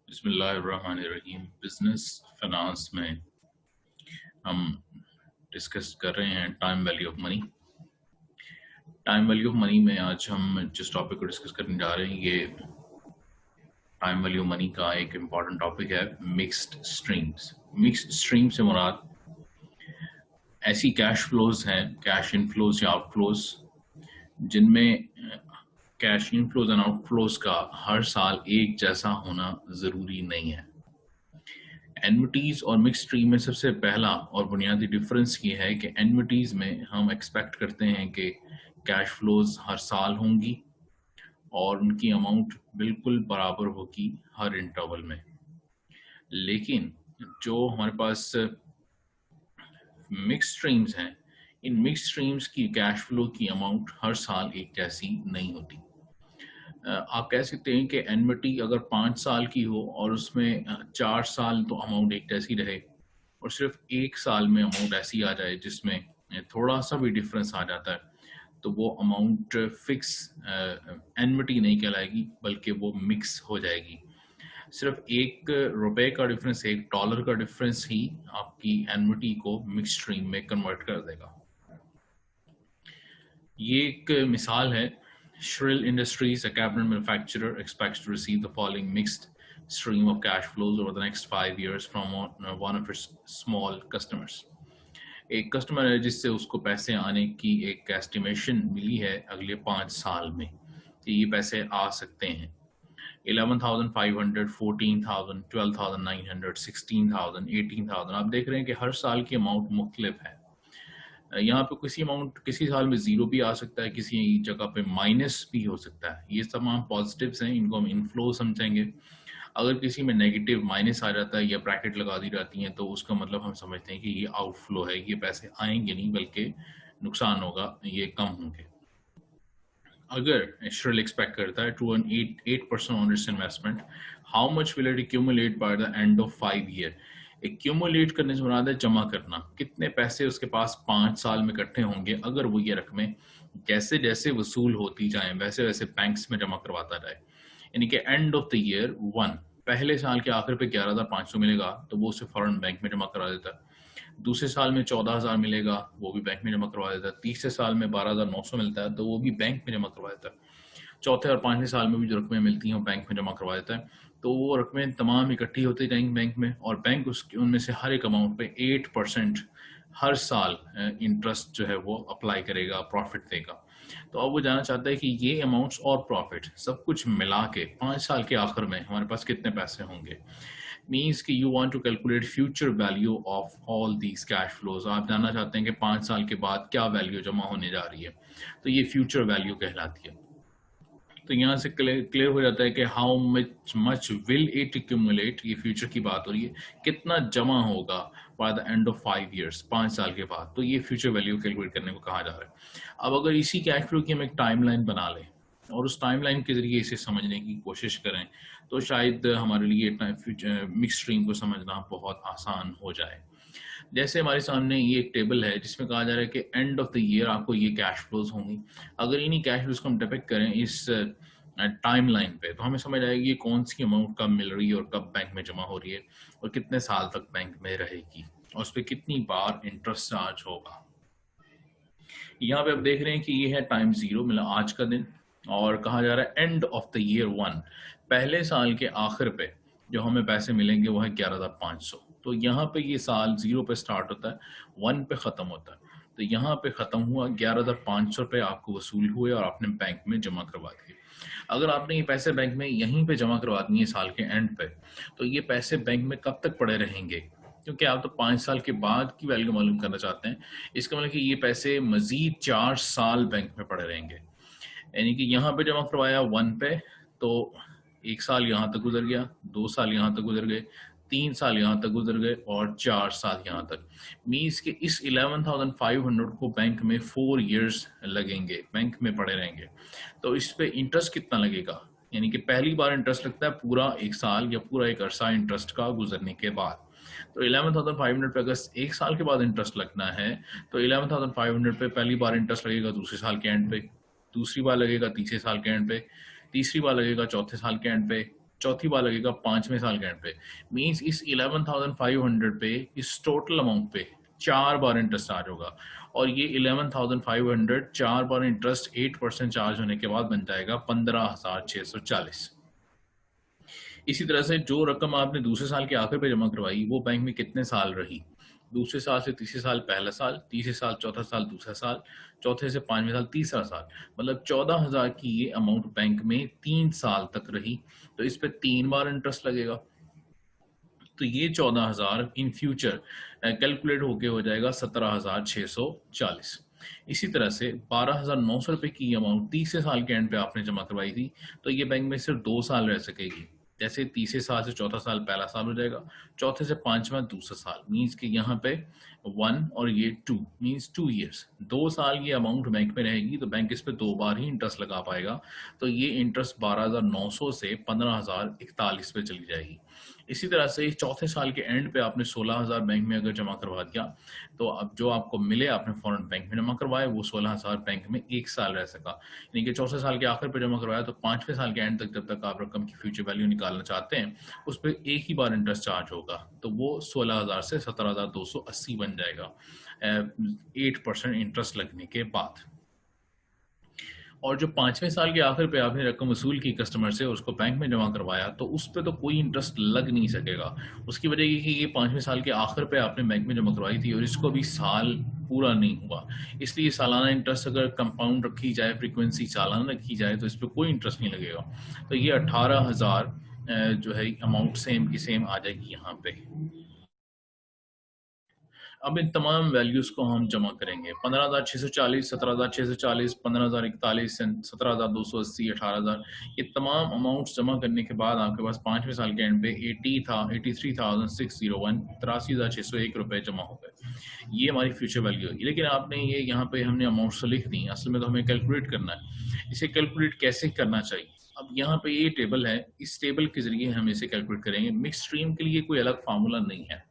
बिस्मिल्लाहिर्रहमानिर्रहीम। Business finance में हम डिस्कस कर रहे हैं time value of money. Time value of money में आज हम जिस टॉपिक को डिस्कस करने जा रहे हैं, ये टाइम वैल्यू मनी का एक इम्पॉर्टेंट टॉपिक है, मिक्स्ड स्ट्रीम्स। मिक्स्ड स्ट्रीम से मुराद ऐसी कैश फ्लोज हैं, कैश इनफ्लोज या आउटफ्लोज, जिनमें कैश इनफ्लोज एंड आउटफ्लोज का हर साल एक जैसा होना ज़रूरी नहीं है। एन्युटीज और मिक्स स्ट्रीम में सबसे पहला और बुनियादी डिफरेंस ये है कि एन्युटीज में हम एक्सपेक्ट करते हैं कि कैश फ्लोज हर साल होंगी और उनकी अमाउंट बिल्कुल बराबर होगी हर इंटरवल में। लेकिन जो हमारे पास मिक्स स्ट्रीम्स हैं, इन मिक्स स्ट्रीम्स की कैश फ्लो की अमाउंट हर साल एक जैसी नहीं होती। आप कह सकते हैं कि एन्युटी अगर 5 साल की हो और उसमें 4 साल तो अमाउंट एक जैसी रहे और सिर्फ 1 साल में अमाउंट ऐसी आ जाए जिसमें थोड़ा सा भी डिफरेंस आ जाता है, तो वो अमाउंट फिक्स एन्युटी नहीं कहलाएगी, बल्कि वो मिक्स हो जाएगी। सिर्फ ₹1 का डिफरेंस, $1 का डिफरेंस ही आपकी एन्युटी को मिक्स स्ट्रीम में कन्वर्ट कर देगा। ये एक मिसाल है। Shrill Industries, a cabinet manufacturer, expects to receive the following mixed stream of cash flows over the next 5 years from one of its small customers. एक कस्टमर है जिससे उसको पैसे आने की एक एस्टिमेशन मिली है अगले 5 साल में कि ये पैसे आ सकते हैं। 11,500, 14,000, 12,900, 16,000, 18,000। आप देख रहे हैं कि हर साल की अमाउंट मुख्तलिफ है। यहाँ पे किसी अमाउंट किसी साल में जीरो भी आ सकता है, किसी जगह पे माइनस भी हो सकता है। ये तमाम पॉजिटिव्स हैं, इनको हम इनफ्लो समझेंगे। अगर किसी में नेगेटिव माइनस आ जाता है या ब्रैकेट लगा दी जाती है, तो उसका मतलब हम समझते हैं कि ये आउटफ्लो है, ये पैसे आएंगे नहीं बल्कि नुकसान होगा, ये कम होंगे। अगर श्रिल एक्सपेक्ट करता है to earn 8% on its investment, how much will it accumulate by the end of 5 year. Accumulate करने से मुराद है जमा करना, कितने पैसे उसके पास 5 साल में इकट्ठे होंगे अगर वो ये रकमें जैसे जैसे वसूल होती जाएं वैसे वैसे बैंक्स में जमा करवाता जाए। यानी कि एंड ऑफ द ईयर 1, पहले साल के आखिर पे 11,500 मिलेगा तो वो उसे फौरन बैंक में जमा करा देता है। दूसरे साल में 14,000 मिलेगा, वो भी बैंक में जमा करवा देता है। तीसरे साल में 12,900 मिलता है तो वो भी बैंक में जमा करवा देता है। चौथे और पांचवें साल में भी जो रकमें मिलती हैं वो बैंक में जमा करवा देता है। तो वो रकमें तमाम इकट्ठी होती जाएंगी बैंक में, और बैंक उसकी उनमें से हर एक अमाउंट पे 8% हर साल इंटरेस्ट जो है वो अप्लाई करेगा, प्रॉफिट देगा। तो अब वो जानना चाहता है कि ये अमाउंट्स और प्रॉफिट सब कुछ मिला के 5 साल के आखिर में हमारे पास कितने पैसे होंगे। मीन्स कि you want to calculate future value of all these cash flows. आप जानना चाहते हैं कि 5 साल के बाद क्या वैल्यू जमा होने जा रही है, तो ये फ्यूचर वैल्यू कहलाती है। तो यहाँ से क्लियर हो जाता है कि how much will it accumulate, ये फ्यूचर की बात हो रही है, कितना जमा होगा bye the end of 5 years, 5 साल के बाद। तो ये फ्यूचर वैल्यू कैलकुलेट करने को कहा जा रहा है। अब अगर इसी कैश फ्लो की हम एक टाइमलाइन बना लें और उस टाइमलाइन के जरिए इसे समझने की कोशिश करें, तो शायद हमारे लिए मिक्स स्ट्रीम को समझना बहुत आसान हो जाए। जैसे हमारे सामने ये एक टेबल है जिसमें कहा जा रहा है कि एंड ऑफ द ईयर आपको ये कैश फ्लोज होंगी। अगर इन्हीं कैश फ्लोज को हम डिपिक्ट करें इस टाइम लाइन पे, तो हमें समझ आएगी कौन सी अमाउंट कब मिल रही है और कब बैंक में जमा हो रही है और कितने साल तक बैंक में रहेगी और उस पर कितनी बार इंटरेस्ट चार्ज होगा। यहाँ पे आप देख रहे हैं कि ये है टाइम 0, मतलब आज का दिन, और कहा जा रहा है एंड ऑफ द ईयर 1, पहले साल के आखिर पे जो हमें पैसे मिलेंगे वो है 11,500। तो यहाँ पे ये साल 0 पे स्टार्ट होता है, 1 पे खत्म होता है। तो यहाँ पे खत्म हुआ, 11,500 रुपये आपको वसूल हुए और आपने बैंक में जमा करवा दिए। अगर आपने ये पैसे बैंक में यहीं पे जमा करवा दिए साल के एंड पे, तो ये पैसे बैंक में कब तक पड़े रहेंगे, क्योंकि आप तो 5 साल के बाद की वैल्यू मालूम करना चाहते हैं। इसका मतलब कि ये पैसे मजीद 4 साल बैंक में पड़े रहेंगे। यानी कि यहाँ पे जमा करवाया 1 पे, तो 1 साल यहाँ तक गुजर गया, 2 साल यहाँ तक गुजर गए, 3 साल यहाँ तक गुजर गए और 4 साल यहाँ तक। मीन्स कि इस 11,500 को बैंक में 4 इयर्स लगेंगे, बैंक में पड़े रहेंगे। तो इस पे इंटरेस्ट कितना लगेगा, यानी कि पहली बार इंटरेस्ट लगता है पूरा 1 साल या पूरा एक अरसा इंटरेस्ट का गुजरने के बाद। तो 11,500 पे अगर 1 साल के बाद इंटरेस्ट लगना है, तो 11,500 पे पहली बार इंटरेस्ट लगेगा दूसरे साल के एंड पे, दूसरी बार लगेगा तीसरे साल के एंड पे, तीसरी बार लगेगा चौथे साल के एंड पे, चौथी बार लगेगा 5वें साल के एंड पे। मींस इस 11,500 पे, इस टोटल अमाउंट पे 4 बार इंटरेस्ट चार्ज होगा, और ये 11,500 4 बार इंटरेस्ट 8% चार्ज होने के बाद बन जाएगा 15,640। इसी तरह से जो रकम आपने दूसरे साल के आखिर पे जमा करवाई वो बैंक में कितने साल रही, दूसरे साल से तीसरे साल पहला साल, तीसरे साल चौथा साल दूसरा साल, चौथे से 5वें साल तीसरा साल, मतलब 14,000 की ये अमाउंट बैंक में 3 साल तक रही, तो इस पे 3 बार इंटरेस्ट लगेगा। तो ये 14,000 इन फ्यूचर कैलकुलेट होके हो जाएगा 17,640। इसी तरह से 12,900 रुपए की अमाउंट तीसरे साल के एंड पे आपने जमा करवाई थी, तो ये बैंक में सिर्फ 2 साल रह सकेगी। जैसे तीसरे साल से चौथा साल पहला साल हो जाएगा, चौथे से पांचवा दूसरा साल, मीन्स कि यहाँ पे 1 और ये 2 मीन्स 2 ईयर्स, 2 साल ये अमाउंट बैंक में रहेगी, तो बैंक इस पे 2 बार ही इंटरेस्ट लगा पाएगा। तो ये इंटरेस्ट 12,900 से 15,041 पे चली जाएगी। इसी तरह से चौथे साल के एंड पे आपने 16,000 बैंक में अगर जमा करवा दिया, तो अब जो आपको मिले आपने फौरन बैंक में जमा करवाए, वो 16,000 बैंक में 1 साल रह सका। यानी कि चौथे साल के आखिर पे जमा करवाया, तो 5वें साल के एंड तक जब तक आप रकम की फ्यूचर वैल्यू निकालना चाहते हैं, उस पर एक ही बार इंटरेस्ट चार्ज होगा, तो वो 16,000 से 17,280 बन जाएगा 8% इंटरेस्ट लगने के बाद। और जो 5वें साल के आखिर पे आपने रकम वसूल की कस्टमर से, उसको बैंक में जमा करवाया, तो उस पर तो कोई इंटरेस्ट लग नहीं सकेगा। उसकी वजह ये कि ये 5वें साल के आखिर पे आपने बैंक में जमा करवाई थी और इसको भी साल पूरा नहीं हुआ, इसलिए सालाना इंटरेस्ट अगर कंपाउंड रखी जाए, फ्रीक्वेंसी सालाना रखी जाए, तो इस पर कोई इंटरेस्ट नहीं लगेगा। तो ये 18,000 जो है अमाउंट सेम की सेम आ जाएगी यहाँ पे। अब इन तमाम वैल्यूज को हम जमा करेंगे, 15,640, 17,640, 15,041, 17,280, 18,000, ये तमाम अमाउंट्स जमा करने के बाद आपके पास 5वें साल के एंड पे 83,601, 83,601 रुपए जमा हो गए। ये हमारी फ्यूचर वैल्यू होगी। लेकिन आपने ये यहाँ पे हमने अमाउंट्स तो लिख दी, असल में तो हमें कैलकुलेट करना है। इसे कैलकुलेट कैसे करना चाहिए, अब यहाँ पे ये टेबल है, इस टेबल के जरिए हम इसे कैलकुलेट करेंगे। मिक्स स्ट्रीम के लिए कोई अलग फार्मूला नहीं है,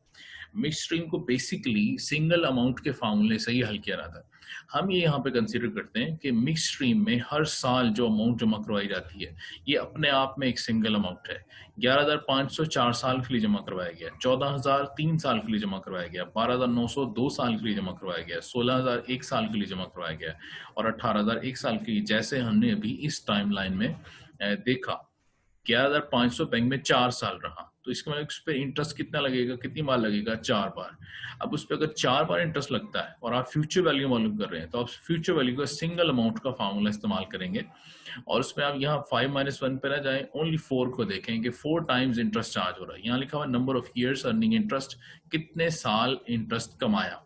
मिक्स स्ट्रीम को बेसिकली सिंगल अमाउंट के फार्मूले से ही हल किया जाता है। हम ये यहाँ पे कंसीडर करते हैं कि मिक्स स्ट्रीम में हर साल जो अमाउंट जमा करवाई जाती है, ये अपने आप में एक सिंगल अमाउंट है। 11,500 4 साल के लिए जमा करवाया गया, 14,000 3 साल के लिए जमा करवाया गया, 12,900 2 साल के लिए जमा करवाया गया, 16,000 1 साल के लिए जमा करवाया गया, और 18,000 1 साल के लिए, जैसे हमने अभी इस टाइमलाइन में देखा। 11,500 बैंक में 4 साल रहा, तो इसके मतलब उस पर इंटरेस्ट कितना लगेगा, कितनी बार लगेगा, 4 बार। अब उस पर अगर 4 बार इंटरेस्ट लगता है और आप फ्यूचर वैल्यू मालूम कर रहे हैं, तो आप फ्यूचर वैल्यू का सिंगल अमाउंट का फार्मूला इस्तेमाल करेंगे, और उसमें आप यहाँ 5-1 पे ना जाएं, ओनली 4 को देखें कि 4 टाइम्स इंटरेस्ट चार्ज हो रहा है। यहाँ लिखा हुआ number of years earning interest, कितने साल इंटरेस्ट कमाया।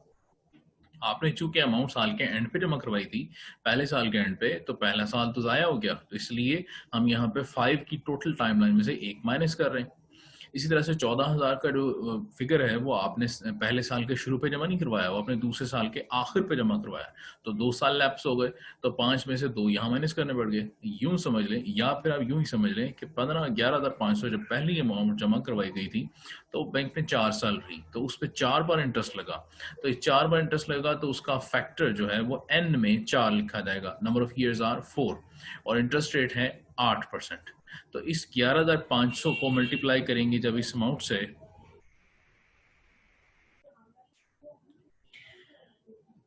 आपने चूंकि अमाउंट साल के एंड पे जमा करवाई थी, पहले साल के एंड पे, तो पहला साल तो जाया हो गया, तो इसलिए हम यहाँ पे 5 की टोटल टाइमलाइन में से 1 माइनस कर रहे हैं। इसी तरह से 14,000 का जो फिगर है वो आपने पहले साल के शुरू पे जमा नहीं करवाया, वो आपने दूसरे साल के आखिर पे जमा करवाया, तो 2 साल लैप्स हो गए, तो 5 में से 2 यहाँ माइनस करने पड़ गए। यूं समझ लें, या फिर आप यूं ही समझ लें कि 11,500 जब पहली अमाउंट जमा करवाई गई थी, तो बैंक में 4 साल रही, तो उस पर 4 बार इंटरेस्ट लगा, तो इस 4 बार इंटरेस्ट लगा, तो उसका फैक्टर जो है वो n में 4 लिखा जाएगा, नंबर ऑफ ईयर्स आर 4, और इंटरेस्ट रेट है 8%। तो इस 11,500 को मल्टीप्लाई करेंगे जब इस अमाउंट से,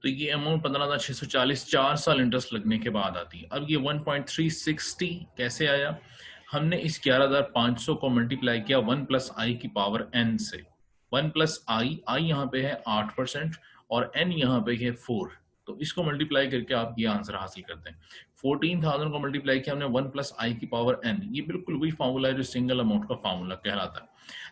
तो ये अमाउंट 15,640 4 साल इंटरेस्ट लगने के बाद आती है। अब ये 1.360 कैसे आया, हमने इस 11,500 को मल्टीप्लाई किया 1 प्लस आई की पावर n से। 1 प्लस आई यहाँ पे है 8% और n यहाँ पे है 4, तो इसको मल्टीप्लाई करके आप ये आंसर हासिल करते हैं। 14,000 को मल्टीप्लाई किया हमने 1 प्लस आई की पावर n, ये बिल्कुल वही फार्मूला है जो सिंगल अमाउंट का फार्मूला कहलाता है।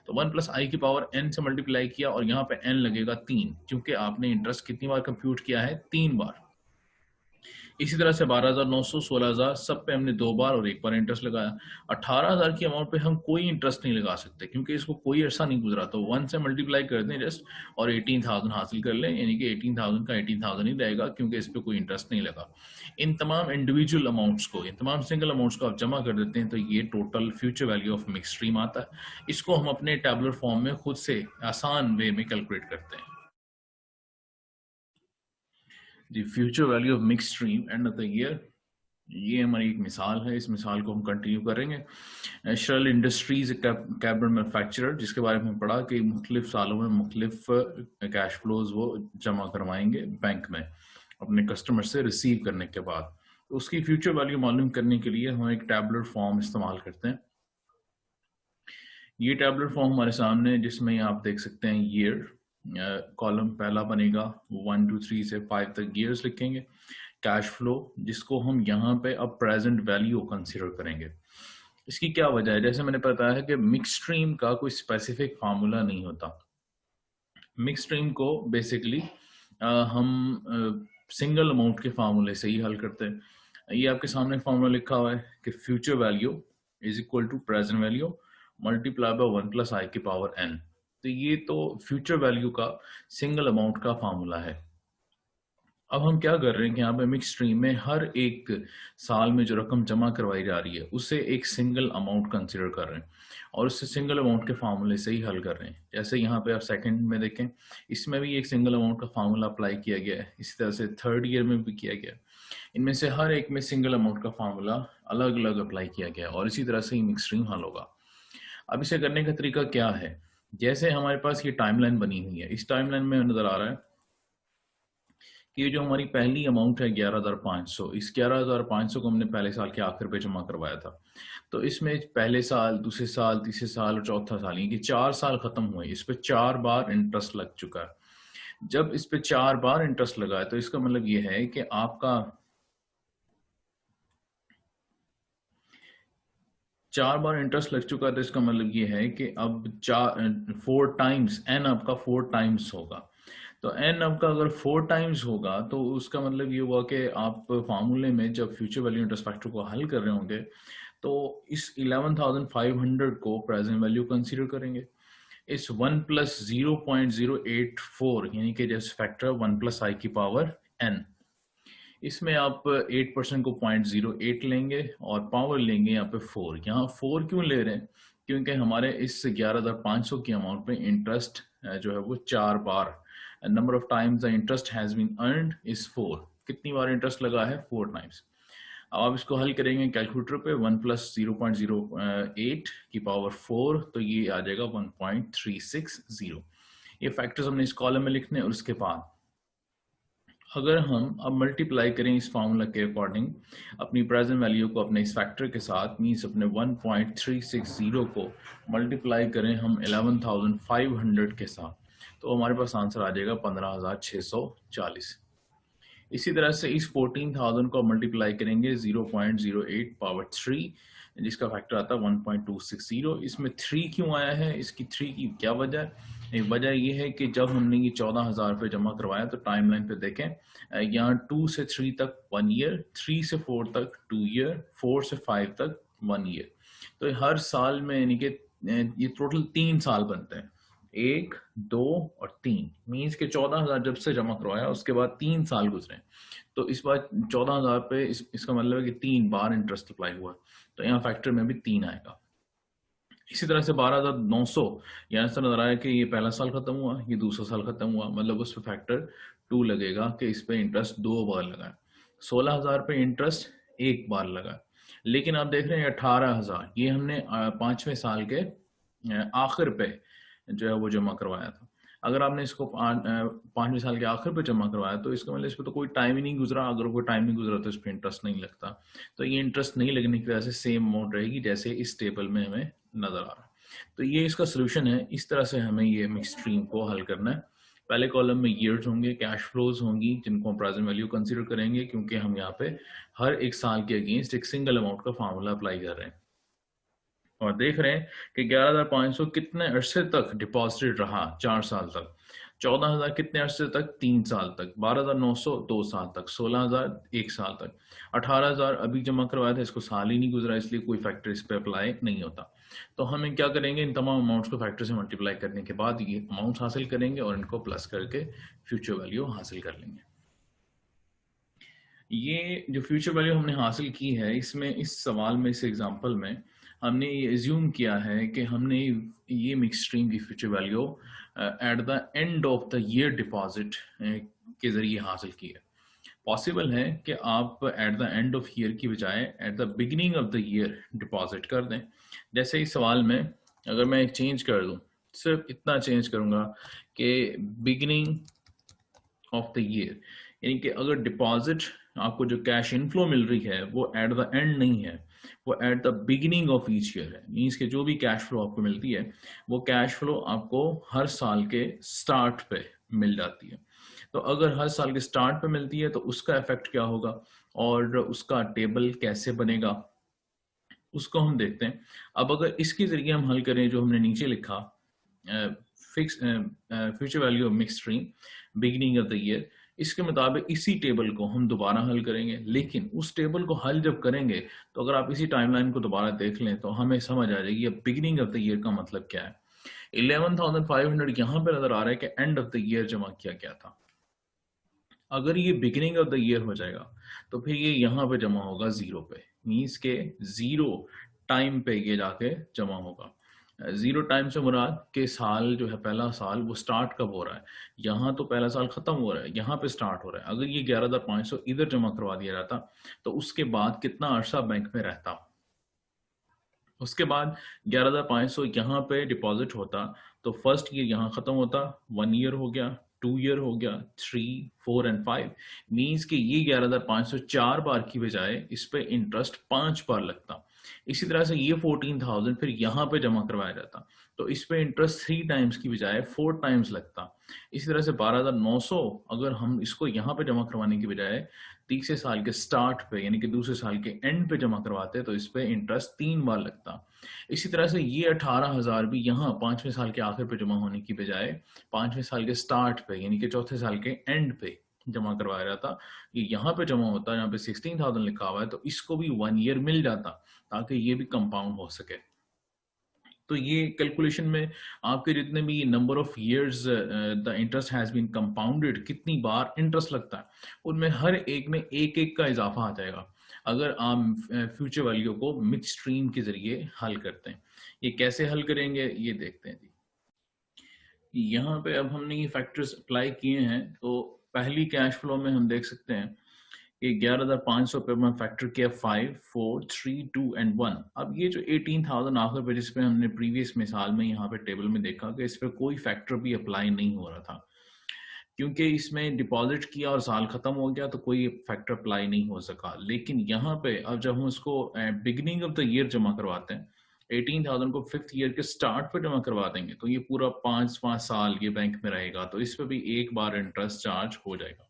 तो 1 प्लस आई की पावर n से मल्टीप्लाई किया, और यहाँ पे n लगेगा 3, क्योंकि आपने इंटरेस्ट कितनी बार कंप्यूट किया है, 3 बार। इसी तरह से 12,900, 16,000 सब पे हमने 2 बार और 1 बार इंटरेस्ट लगाया। 18,000 की अमाउंट पे हम कोई इंटरेस्ट नहीं लगा सकते, क्योंकि इसको कोई अरसा नहीं गुजरा, तो 1 से मल्टीप्लाई कर दें जस्ट, और 18,000 हासिल कर लें, यानी कि 18,000 का 18,000 ही रहेगा, क्योंकि इस पर कोई इंटरेस्ट नहीं लगा। इन तमाम इंडिविजुअल अमाउंट्स को, इन तमाम सिंगल अमाउंट्स को आप जमा कर देते हैं, तो ये total future value of mix stream आता है। इसको हम अपने टैबुलर फॉर्म में खुद से आसान वे में कैलकुलेट करते हैं। The future value of mixed stream end of the year ये हमारी एक मिसाल है, इस मिसाल को हम कंटिन्यू करेंगे। शर्ल इंडस्ट्रीज कैबिनेट मैन्युफैक्चरर, जिसके बारे में हमने पढ़ा कि मुख्तलिफ सालों में मुख्तलिफ कैश फ्लोज वो जमा करवाएंगे बैंक में अपने कस्टमर से रिसीव करने के बाद। तो उसकी फ्यूचर वैल्यू मालूम करने के लिए हम एक टैबुलर फॉर्म इस्तेमाल करते हैं। ये टैबुलर फॉर्म हमारे सामने है, जिसमें आप देख सकते हैं ईयर कॉलम पहला बनेगा, 1 2 3 से 5 तक ईयर्स लिखेंगे। कैश फ्लो, जिसको हम यहाँ पे अब प्रेजेंट वैल्यू कंसीडर करेंगे। इसकी क्या वजह है? जैसे मैंने बताया है कि मिक्स स्ट्रीम का कोई स्पेसिफिक फार्मूला नहीं होता। मिक्स स्ट्रीम को बेसिकली हम सिंगल अमाउंट के फार्मूले से ही हल करते हैं। ये आपके सामने फार्मूला लिखा हुआ है कि future value is equal to present value multiply by 1 plus I की पावर n। तो ये तो फ्यूचर वैल्यू का सिंगल अमाउंट का फार्मूला है। अब हम क्या कर रहे हैं कि यहाँ पे मिक्स स्ट्रीम में हर एक साल में जो रकम जमा करवाई जा रही है उसे एक सिंगल अमाउंट कंसिडर कर रहे हैं और उससे सिंगल अमाउंट के फार्मूले से ही हल कर रहे हैं। जैसे यहाँ पे आप सेकंड में देखें, इसमें भी एक सिंगल अमाउंट का फार्मूला अप्लाई किया गया है, इसी तरह से थर्ड ईयर में भी किया गया है। इनमें से हर एक में सिंगल अमाउंट का फार्मूला अलग अलग अप्लाई किया गया है और इसी तरह से ही मिक्स स्ट्रीम हल होगा। अब इसे करने का तरीका क्या है? जैसे हमारे पास ये टाइमलाइन बनी हुई है, इस टाइमलाइन में नजर आ रहा है कि ये जो हमारी पहली अमाउंट है 11,500, इस 11,500 को हमने पहले साल के आखिर पे जमा करवाया था। तो इसमें पहले साल, दूसरे साल, तीसरे साल और चौथा साल, ये कि 4 साल खत्म हुए, इस पे 4 बार इंटरेस्ट लग चुका है। जब इस पे 4 बार इंटरेस्ट लगा है तो इसका मतलब ये है कि आपका 4 बार इंटरेस्ट लग चुका है, तो इसका मतलब ये है कि अब 4 टाइम्स एन आपका 4 टाइम्स होगा। तो एन आपका अगर 4 टाइम्स होगा तो उसका मतलब ये हुआ कि आप फार्मूले में जब फ्यूचर वैल्यू इंटरेस्ट फैक्टर को हल कर रहे होंगे तो इस 11,500 को प्रेजेंट वैल्यू कंसीडर करेंगे। इस 1 प्लस 0.084 यानी कि जैसे फैक्टर 1 प्लस आई की पावर n, इसमें आप 8% को 0.08 लेंगे और पावर लेंगे यहाँ पे 4। यहाँ 4 क्यों ले रहे हैं? क्योंकि हमारे इस 11,500 की अमाउंट पे इंटरेस्ट जो है वो 4 बार, number of times the interest has been earned is 4। कितनी बार इंटरेस्ट लगा है? 4 टाइम्स। अब आप इसको हल करेंगे कैलकुलेटर पे, 1 प्लस 0.08 की पावर 4, तो ये आ जाएगा 1.360। ये फैक्टर्स हमने इस कॉलम में लिखने हैं। और उसके बाद अगर हम अब मल्टीप्लाई करें इस फार्मूला के अकॉर्डिंग अपनी प्रेजेंट वैल्यू को अपने इस फैक्टर के साथ, मीन्स अपने 1.360 को मल्टीप्लाई करें हम 11,500 के साथ, तो हमारे पास आंसर आ जाएगा 15,640। इसी तरह से इस 14,000 को मल्टीप्लाई करेंगे 0.08 पावर 3, जिसका फैक्टर आता है 1.260। इसमें 3 क्यों आया है? इसकी 3 की क्या वजह है? एक वजह ये है कि जब हमने ये 14,000 पे जमा करवाया तो टाइमलाइन पे देखें, यहाँ 2 से 3 तक 1 ईयर, 3 से 4 तक 2 ईयर, 4 से 5 तक 1 ईयर। तो हर साल में यानी कि ये टोटल 3 साल बनते हैं, 1 2 और 3, मीन्स के 14,000 जब से जमा करवाया उसके बाद 3 साल गुजरे, तो इस बार 14,000 पे इसका मतलब है कि 3 बार इंटरेस्ट अप्लाई हुआ, तो यहाँ फैक्टर में भी 3 आएगा। इसी तरह से 12,900, यहाँ से नजर आया कि ये पहला साल खत्म हुआ, ये दूसरा साल खत्म हुआ, मतलब उस पर फैक्टर 2 लगेगा कि इस पे इंटरेस्ट 2 बार लगा है। 16,000 पे इंटरेस्ट 1 बार लगा। लेकिन आप देख रहे हैं 18,000 ये हमने 5वें साल के आखिर पे जो है वो जमा करवाया था। अगर आपने इसको 5वें साल के आखिर पे जमा करवाया तो इसका मतलब इस पर तो कोई टाइम ही नहीं गुजरा। अगर कोई टाइम नहीं गुजरा तो इस पर इंटरेस्ट नहीं लगता। तो ये इंटरेस्ट नहीं लगने की वजह से सेम अमाउंट रहेगी जैसे इस टेबल में हमें नजर आ रहा है। तो ये इसका सोल्यूशन है। इस तरह से हमें ये मिक्स स्ट्रीम को हल करना है। पहले कॉलम में ईयर्स होंगे, कैश फ्लोज होंगी जिनको हम प्रेजेंट वैल्यू कंसीडर करेंगे, क्योंकि हम यहाँ पे हर एक साल के अगेंस्ट एक सिंगल अमाउंट का फार्मूला अप्लाई कर रहे हैं। और देख रहे हैं कि 11,500 कितने अरसे तक डिपॉजिटेड रहा? 4 साल तक। 14,000 कितने अरसे तक? 3 साल तक। 12,900 2 साल तक। 16,000 1 साल तक। 18,000 अभी जमा करवाया था, इसको साल ही नहीं गुजरा, इसलिए कोई फैक्टर इस पे अप्लाई नहीं होता। तो हम क्या करेंगे, इन तमाम अमाउंट्स को फैक्टर से मल्टीप्लाई करने के बाद ये अमाउंट हासिल करेंगे और इनको प्लस करके फ्यूचर वैल्यू हासिल कर लेंगे। ये जो फ्यूचर वैल्यू हमने हासिल की है, इसमें इस सवाल में, इस एग्जांपल में हमने ये एज्यूम किया है कि हमने ये मिक्स स्ट्रीम की future value at the end of the year deposit के जरिए हासिल की है। पॉसिबल है कि आप eight the end of year की बजाय eight the beginning of the year deposit कर दें। जैसे इस सवाल में अगर मैं एक चेंज कर दूं, सिर्फ इतना चेंज करूंगा कि बिगिनिंग ऑफ द ईयर, यानी कि अगर डिपॉजिट आपको जो कैश इनफ्लो मिल रही है वो एट द एंड नहीं है, वो eight the beginning of each year है। मीन्स के जो भी कैश फ्लो आपको मिलती है वो कैश फ्लो आपको हर साल के स्टार्ट पे मिल जाती है। तो अगर हर साल के स्टार्ट पे मिलती है तो उसका इफेक्ट क्या होगा और उसका टेबल कैसे बनेगा उसको हम देखते हैं। अब अगर इसके जरिए हम हल करें जो हमने नीचे लिखा, fix future value of mix stream beginning of the year, इसके मुताबिक इसी टेबल को हम दोबारा हल करेंगे। लेकिन उस टेबल को हल जब करेंगे तो अगर आप इसी टाइमलाइन को दोबारा देख लें तो हमें समझ आ जाएगी अब बिगिनिंग ऑफ द ईयर का मतलब क्या है। 11,500 यहाँ पे नजर आ रहा है कि एंड ऑफ द ईयर जमा किया गया था। अगर ये बिगिनिंग ऑफ द ईयर हो जाएगा तो फिर ये यहाँ पे जमा होगा जीरो पे, मीन्स के जीरो टाइम पे ये जाके जमा होगा। जीरो टाइम से मुराद के साल जो है पहला साल वो स्टार्ट कब हो रहा है, यहाँ तो पहला साल खत्म हो रहा है, यहाँ पे स्टार्ट हो रहा है। अगर ये 11,500 इधर जमा करवा दिया जाता तो उसके बाद कितना अरसा बैंक में रहता, उसके बाद 11,500 यहाँ पे डिपॉजिट होता तो फर्स्ट ईयर यहाँ खत्म होता, 1 ईयर हो गया, 2 ईयर हो गया, 3, 4 एंड 5, मीन्स कि ये 11,500 4 बार की बजाय इस पे इंटरेस्ट 5 बार लगता। इसी तरह से ये 14,000 फिर यहाँ पे जमा करवाया जाता तो इस पे इंटरेस्ट 3 टाइम्स की बजाय 4 टाइम्स लगता। इसी तरह से 12,900 अगर हम इसको यहाँ पे जमा करवाने की बजाय तीसरे साल के स्टार्ट पे यानी कि दूसरे साल के एंड पे जमा करवाते तो इस पे इंटरेस्ट 3 बार लगता। इसी तरह से ये 18,000 भी यहाँ 5वें साल के आखिर पे जमा होने की बजाय 5वें साल के स्टार्ट पे यानी कि चौथे साल के एंड पे जमा करवाया जाता। ये यहाँ पे जमा होता, यहाँ पे 16,000 लिखा हुआ है तो इसको भी 1 ईयर मिल जाता ताकि ये भी कंपाउंड हो सके। तो ये कैलकुलेशन में आपके जितने भी number of years the interest has been compounded, कितनी बार इंटरेस्ट लगता है, उनमें हर एक में एक एक का इजाफा आ जाएगा अगर आप फ्यूचर वैल्यू को मिड स्ट्रीम के जरिए हल करते हैं। ये कैसे हल करेंगे ये देखते हैं जी। यहाँ पे अब हमने ये फैक्टर्स अप्लाई किए हैं तो पहली कैश फ्लो में हम देख सकते हैं कि 11,500 पे मैं फैक्टर किया 5, 4, 3, 2 एंड 1। अब ये जो 18,000 आखिर पे जिसपे हमने प्रीवियस मिसाल में यहाँ पे टेबल में देखा कि इस पे कोई फैक्टर भी अप्लाई नहीं हो रहा था क्योंकि इसमें डिपॉजिट किया और साल खत्म हो गया तो कोई फैक्टर अप्लाई नहीं हो सका। लेकिन यहाँ पे अब जब हम उसको बिगिनिंग ऑफ द ईयर जमा करवाते हैं 18,000 को 5th ईयर के स्टार्ट पे जमा करवा देंगे तो ये पूरा 5 साल ये बैंक में रहेगा तो इस पे भी एक बार इंटरेस्ट चार्ज हो जाएगा।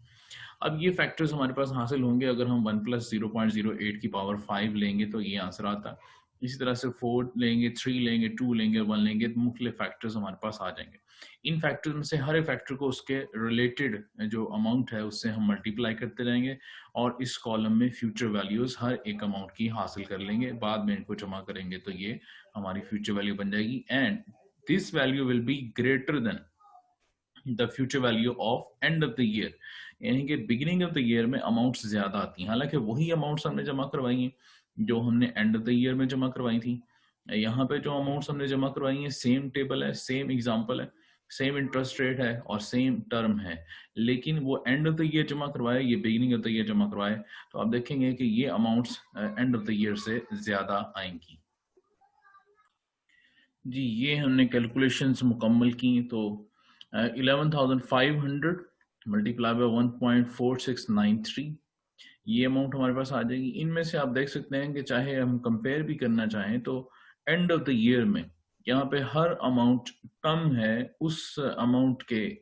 अब ये फैक्टर्स हमारे पास हासिल होंगे अगर हम 1 + 0.08 की पावर 5 लेंगे तो ये आंसर आता। इसी तरह से 4 लेंगे, 3 लेंगे, 2 लेंगे, 1 लेंगे तो मुख्तलिफ फैक्टर्स हमारे पास आ जाएंगे। इन फैक्टर्स में से हर एक फैक्टर को उसके रिलेटेड जो अमाउंट है उससे हम मल्टीप्लाई करते रहेंगे और इस कॉलम में फ्यूचर वैल्यूज हर एक अमाउंट की हासिल कर लेंगे, बाद में इनको जमा करेंगे तो ये हमारी फ्यूचर वैल्यू बन जाएगी and this value will be greater than the future value of and of the year, यानी कि बिगिनिंग ऑफ द ईयर में अमाउंट्स ज्यादा आती हैं। हालांकि वही अमाउंट्स हमने जमा करवाई हैं जो हमने एंड ऑफ द ईयर में जमा करवाई थी। यहाँ पे जो अमाउंट्स हमने जमा करवाई हैं सेम टेबल है, सेम एग्जांपल है, सेम इंटरेस्ट रेट है और सेम टर्म है, लेकिन वो एंड ऑफ द ईयर जमा करवाए, ये बिगिनिंग ऑफ द ईयर जमा करवाए तो आप देखेंगे कि ये amounts and of the year से ज्यादा आएंगी। जी ये हमने कैलकुलेशंस मुकम्मल की तो 11,500 मल्टीप्लाई बाय 1.4693 ये अमाउंट हमारे पास आ जाएगी। इनमें से आप देख सकते हैं कि चाहे हम कंपेयर भी करना चाहें तो एंड ऑफ द ईयर में यहाँ पे हर अमाउंट कम है उस अमाउंट के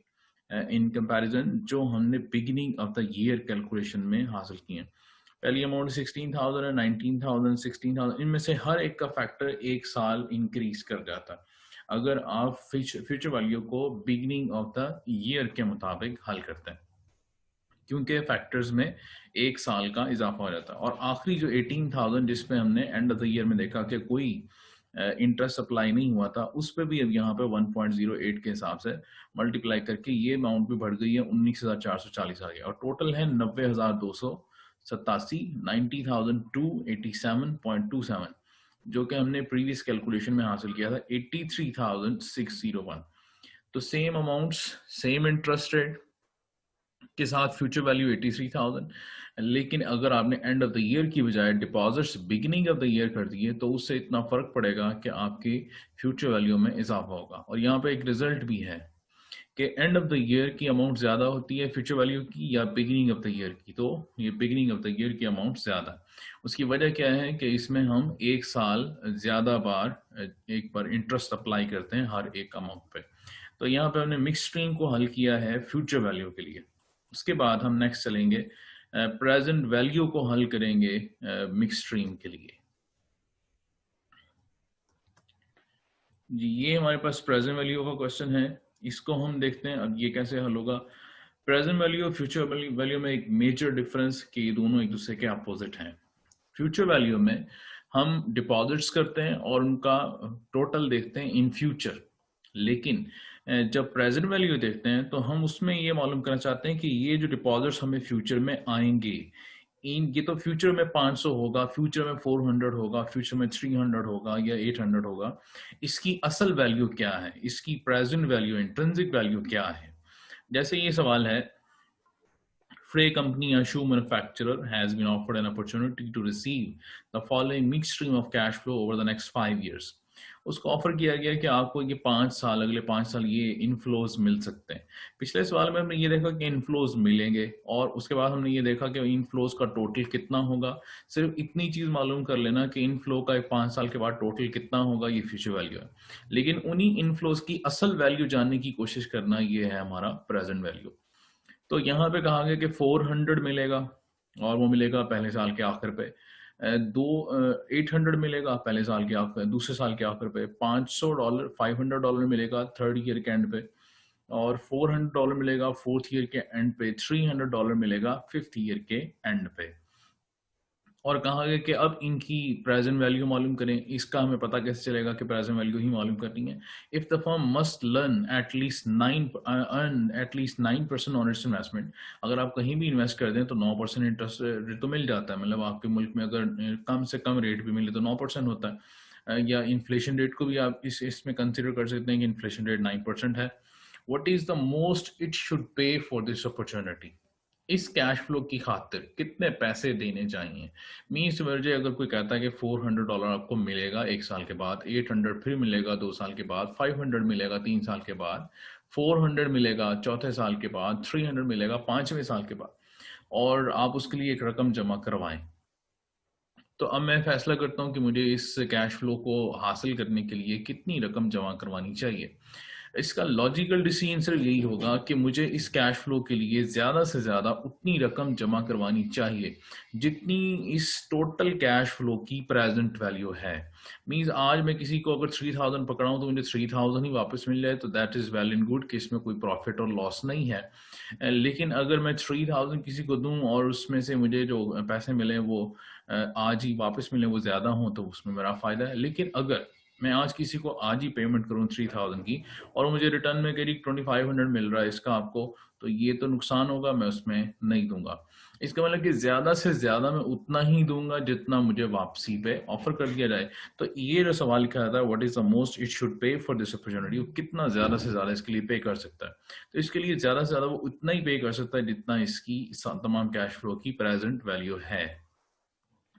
इन कंपैरिजन जो हमने beginning of the year calculation में हासिल किए। पहली अमाउंट 16,000 है, 19,000, 16,000, इनमें से हर एक का फैक्टर एक साल इंक्रीज कर जाता है अगर आप फ्यूचर वैल्यू को बिगिनिंग ऑफ द ईयर के मुताबिक हल करते हैं, क्योंकि फैक्टर्स में एक साल का इजाफा हो जाता है। और आखिरी जो 18,000 जिसपे हमने एंड ऑफ द ईयर में देखा कि कोई इंटरेस्ट अप्लाई नहीं हुआ था उस पर भी अब यहाँ पे 1.08 के हिसाब से मल्टीप्लाई करके ये अमाउंट भी बढ़ गई है, 19,440 आ गया और टोटल है 90,287, 90,287.27 जो कि हमने प्रीवियस कैलकुलेशन में हासिल किया था 83,601। तो same amounts, same interest rate के साथ फ्यूचर वैल्यू 83,000, लेकिन अगर आपने एंड ऑफ द ईयर की बजाय deposits beginning of the year कर दिए तो उससे इतना फर्क पड़ेगा कि आपकी फ्यूचर वैल्यू में इजाफा होगा। और यहाँ पे एक रिजल्ट भी है कि एंड ऑफ द ईयर की अमाउंट ज्यादा होती है फ्यूचर वैल्यू की या बिगिनिंग ऑफ द ईयर की, तो ये बिगिनिंग ऑफ द ईयर की अमाउंट ज्यादा। उसकी वजह क्या है कि इसमें हम एक साल ज्यादा बार एक बार इंटरेस्ट अप्लाई करते हैं हर एक अमाउंट पे। तो यहाँ पे हमने मिक्स स्ट्रीम को हल किया है फ्यूचर वैल्यू के लिए। उसके बाद हम नेक्स्ट चलेंगे प्रेजेंट वैल्यू को हल करेंगे मिक्स स्ट्रीम के लिए। जी ये हमारे पास प्रेजेंट वैल्यू का क्वेश्चन है, इसको हम देखते हैं अब ये कैसे हल होगा। प्रेजेंट वैल्यू और फ्यूचर वैल्यू में एक मेजर डिफरेंस कि ये दोनों एक दूसरे के अपोजिट हैं। फ्यूचर वैल्यू में हम डिपॉजिट्स करते हैं और उनका टोटल देखते हैं इन फ्यूचर, लेकिन जब प्रेजेंट वैल्यू देखते हैं तो हम उसमें ये मालूम करना चाहते हैं कि ये जो डिपॉजिट्स हमें फ्यूचर में आएंगे, ये तो फ्यूचर में 500 होगा, फ्यूचर में 400 होगा, फ्यूचर में 300 होगा या 800 होगा, इसकी असल वैल्यू क्या है, इसकी प्रेजेंट वैल्यू इंट्रिंसिक वैल्यू क्या है। जैसे ये सवाल है, for a company a shoe manufacturer has been offered an opportunity to receive the following mixed stream of cash flow over the next 5 years। उसको ऑफर किया गया कि आपको ये 5 साल अगले 5 साल ये इनफ्लोज मिल सकते हैं। पिछले सवाल में हमने ये देखा कि इनफ्लोज मिलेंगे और उसके बाद हमने ये देखा कि इनफ्लोज का टोटल कितना होगा। सिर्फ इतनी चीज मालूम कर लेना कि इनफ्लो का 5 साल के बाद टोटल कितना होगा, ये फ्यूचर वैल्यू है। लेकिन उन्हीं इनफ्लोज की असल वैल्यू जानने की कोशिश करना, ये है हमारा प्रेजेंट वैल्यू। तो यहाँ पे कहा गया कि 400 मिलेगा और वो मिलेगा पहले साल के आखिर पे। 800 मिलेगा पहले साल के आखिर, दूसरे साल के आखिर पे। $500 $500 मिलेगा थर्ड ईयर के एंड पे, और $400 मिलेगा फोर्थ ईयर के एंड पे, $300 मिलेगा फिफ्थ ईयर के एंड पे। और कहा गया कि अब इनकी प्रेजेंट वैल्यू मालूम करें। इसका हमें पता कैसे चलेगा कि प्रेजेंट वैल्यू ही मालूम करनी है। If the firm must learn at least 9% on its investment, अगर आप कहीं भी इन्वेस्ट कर दें तो 9% इंटरेस्ट रेट तो मिल जाता है। मतलब आपके मुल्क में अगर कम से कम रेट भी मिले तो 9% होता है। या इन्फ्लेशन रेट को भी आप इसमें कंसिडर कर सकते हैं कि इन्फ्लेशन रेट 9% है। What is the most it should pay for this opportunity, इस कैश फ्लो की खातिर कितने पैसे देने चाहिए। मीन्स वर्जे अगर कोई कहता है कि $400 आपको मिलेगा एक साल के बाद, 800 फिर मिलेगा 2 साल के बाद, 500 मिलेगा 3 साल के बाद, 400 मिलेगा चौथे साल के बाद, 300 मिलेगा 5वें साल के बाद, और आप उसके लिए एक रकम जमा करवाएं। तो अब मैं फैसला करता हूं कि मुझे इस कैश फ्लो को हासिल करने के लिए कितनी रकम जमा करवानी चाहिए। इसका लॉजिकल डिसीजन सिर्फ यही होगा कि मुझे इस कैश फ्लो के लिए ज्यादा से ज्यादा उतनी रकम जमा करवानी चाहिए जितनी इस टोटल कैश फ्लो की प्रेजेंट वैल्यू है। मींस आज मैं किसी को अगर 3000 पकड़ाऊं तो मुझे 3000 ही वापस मिल जाए तो that is well and good, कि इसमें कोई प्रॉफिट और लॉस नहीं है। लेकिन अगर मैं 3000 किसी को दूं और उसमें से मुझे जो पैसे मिले वो आज ही वापस मिले, वो ज्यादा हो, तो उसमें मेरा फायदा है। लेकिन अगर मैं आज किसी को आज ही पेमेंट करूं 3000 की और मुझे रिटर्न में करीब 2500 मिल रहा है इसका आपको, तो ये तो नुकसान होगा, मैं उसमें नहीं दूंगा। इसका मतलब कि ज्यादा से ज्यादा मैं उतना ही दूंगा जितना मुझे वापसी पे ऑफर कर दिया जाए। तो ये जो सवाल लिखा जाता है what is the most it should pay for this opportunity, वो कितना ज्यादा से ज्यादा इसके लिए पे कर सकता है। तो इसके लिए ज्यादा से ज्यादा वो उतना ही पे कर सकता है जितना इसकी तमाम कैश फ्लो की प्रेजेंट वैल्यू है।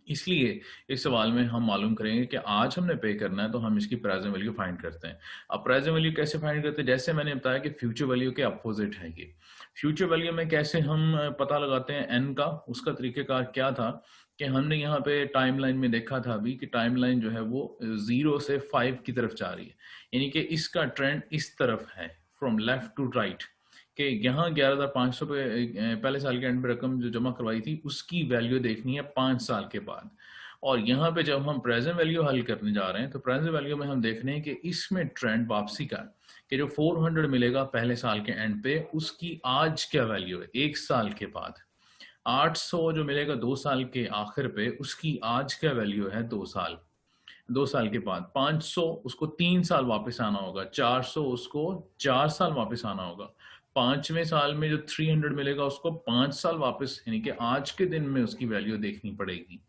इसलिए इस सवाल में हम मालूम करेंगे कि आज हमने पे करना है तो हम इसकी प्रेजेंट वैल्यू फाइंड करते हैं। अब प्रेजेंट वैल्यू कैसे फाइंड करते हैं, जैसे मैंने बताया कि फ्यूचर वैल्यू के अपोजिट है ये। फ्यूचर वैल्यू में कैसे हम पता लगाते हैं एन का, उसका तरीकेकार क्या था कि हमने यहाँ पे टाइमलाइन में देखा था अभी कि टाइमलाइन जो है वो 0 से 5 की तरफ जा रही है, यानी कि इसका ट्रेंड इस तरफ है फ्रॉम लेफ्ट टू राइट, कि यहाँ 11,500 पे पहले साल के एंड में रकम जो जमा करवाई थी उसकी वैल्यू देखनी है 5 साल के बाद। और यहाँ पे जब हम प्रेजेंट वैल्यू हल करने जा रहे हैं तो प्रेजेंट वैल्यू में हम देख रहे हैं कि इसमें ट्रेंड वापसी का, कि जो 400 मिलेगा पहले साल के एंड पे उसकी आज क्या वैल्यू है एक साल के बाद, 800 जो मिलेगा 2 साल के आखिर पे उसकी आज क्या वैल्यू है 2 साल के बाद, 500 उसको 3 साल वापस आना होगा, 400 उसको 4 साल वापस आना होगा, 5वें साल में जो 300 मिलेगा उसको 5 साल वापस, यानी कि आज के दिन में उसकी वैल्यू देखनी पड़ेगी।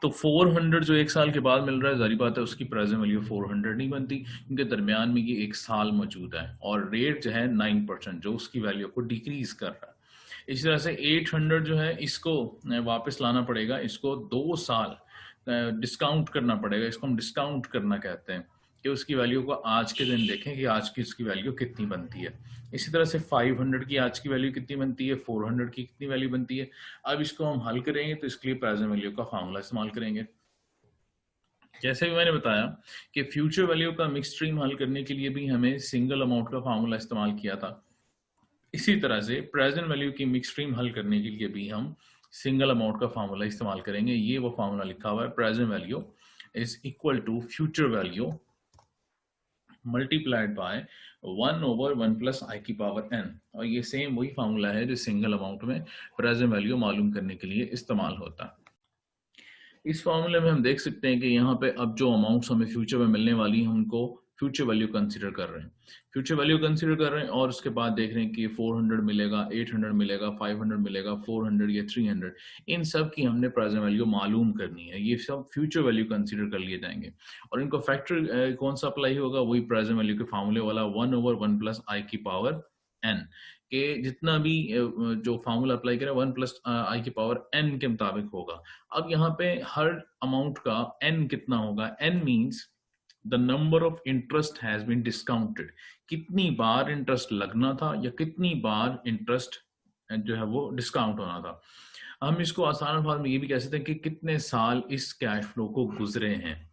तो 400 जो एक साल के बाद मिल रहा है, जारी बात है उसकी प्रेजेंट वैल्यू 400 नहीं बनती, क्योंकि दरमियान में ये एक साल मौजूद है, और रेट जो है 9% जो उसकी वैल्यू को डिक्रीज कर रहा है। इसी तरह से 800 जो है इसको वापस लाना पड़ेगा, इसको 2 साल डिस्काउंट करना पड़ेगा, इसको हम डिस्काउंट करना कहते हैं, कि उसकी वैल्यू को आज के दिन देखें कि आज की उसकी वैल्यू कितनी बनती है। इसी तरह से 500 की आज की वैल्यू कितनी बनती है, 400 की कितनी वैल्यू बनती है। अब इसको हम हल करेंगे तो इसके लिए प्रेजेंट वैल्यू का फार्मूला इस्तेमाल करेंगे। जैसे भी मैंने बताया कि फ्यूचर वैल्यू का मिक्स स्ट्रीम हल करने के लिए भी हमें सिंगल अमाउंट का फार्मूला इस्तेमाल किया था, इसी तरह से प्रेजेंट वैल्यू की मिक्स स्ट्रीम हल करने के लिए भी हम सिंगल अमाउंट का फार्मूला इस्तेमाल करेंगे। ये वो फार्मूला लिखा हुआ है, present value is equal to future value multiplied by 1/1 plus I की पावर n, और ये सेम वही फार्मूला है जो सिंगल अमाउंट में प्रेजेंट वैल्यू मालूम करने के लिए इस्तेमाल होता है। इस फॉर्मूले में हम देख सकते हैं कि यहाँ पे अब जो अमाउंट्स हमें फ्यूचर में मिलने वाली हैं उनको फ्यूचर वैल्यू कंसीडर कर रहे हैं, फ्यूचर वैल्यू कंसीडर कर रहे हैं, और उसके बाद देख रहे हैं कि 400 मिलेगा, 800 मिलेगा, 500 मिलेगा, 400 या 300, इन सब की हमने प्रेजेंट वैल्यू मालूम करनी है। ये सब फ्यूचर वैल्यू कंसीडर कर लिए जाएंगे, और इनको फैक्टर कौन सा अप्लाई होगा, वही प्रेजेंट वैल्यू के फार्मूले वाला 1/1 प्लस आई की पावर n, के जितना भी जो फार्मूला अप्लाई करें 1 प्लस आई की पावर n के मुताबिक होगा। अब यहाँ पे हर अमाउंट का n कितना होगा, n means the number of interest has been discounted, कितनी बार इंटरेस्ट लगना था या कितनी बार इंटरेस्ट जो है वो डिस्काउंट होना था। हम इसको आसान फॉर्म में ये भी कह सकते हैं कि कितने साल इस कैश फ्लो को गुजरे हैं,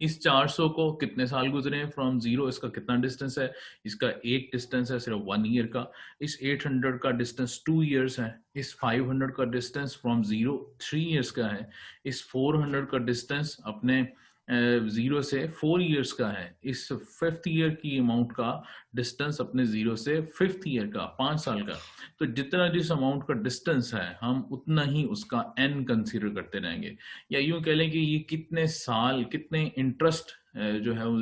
इस 400 को कितने साल गुजरे हैं फ्रॉम जीरो, इसका कितना डिस्टेंस है, इसका एक डिस्टेंस है सिर्फ 1 ईयर का, इस 800 का डिस्टेंस 2 इयर्स है, इस 500 का डिस्टेंस फ्रॉम जीरो 3 इयर्स का है, इस 400 का डिस्टेंस अपने जीरो से 4 इयर्स का है, इस 5th ईयर की अमाउंट का डिस्टेंस अपने जीरो से 5th ईयर का 5 साल का। तो जितना जिस अमाउंट का डिस्टेंस है हम उतना ही उसका n कंसीडर करते रहेंगे, या यूं कह लें कि ये कितने साल कितने इंटरेस्ट जो है वो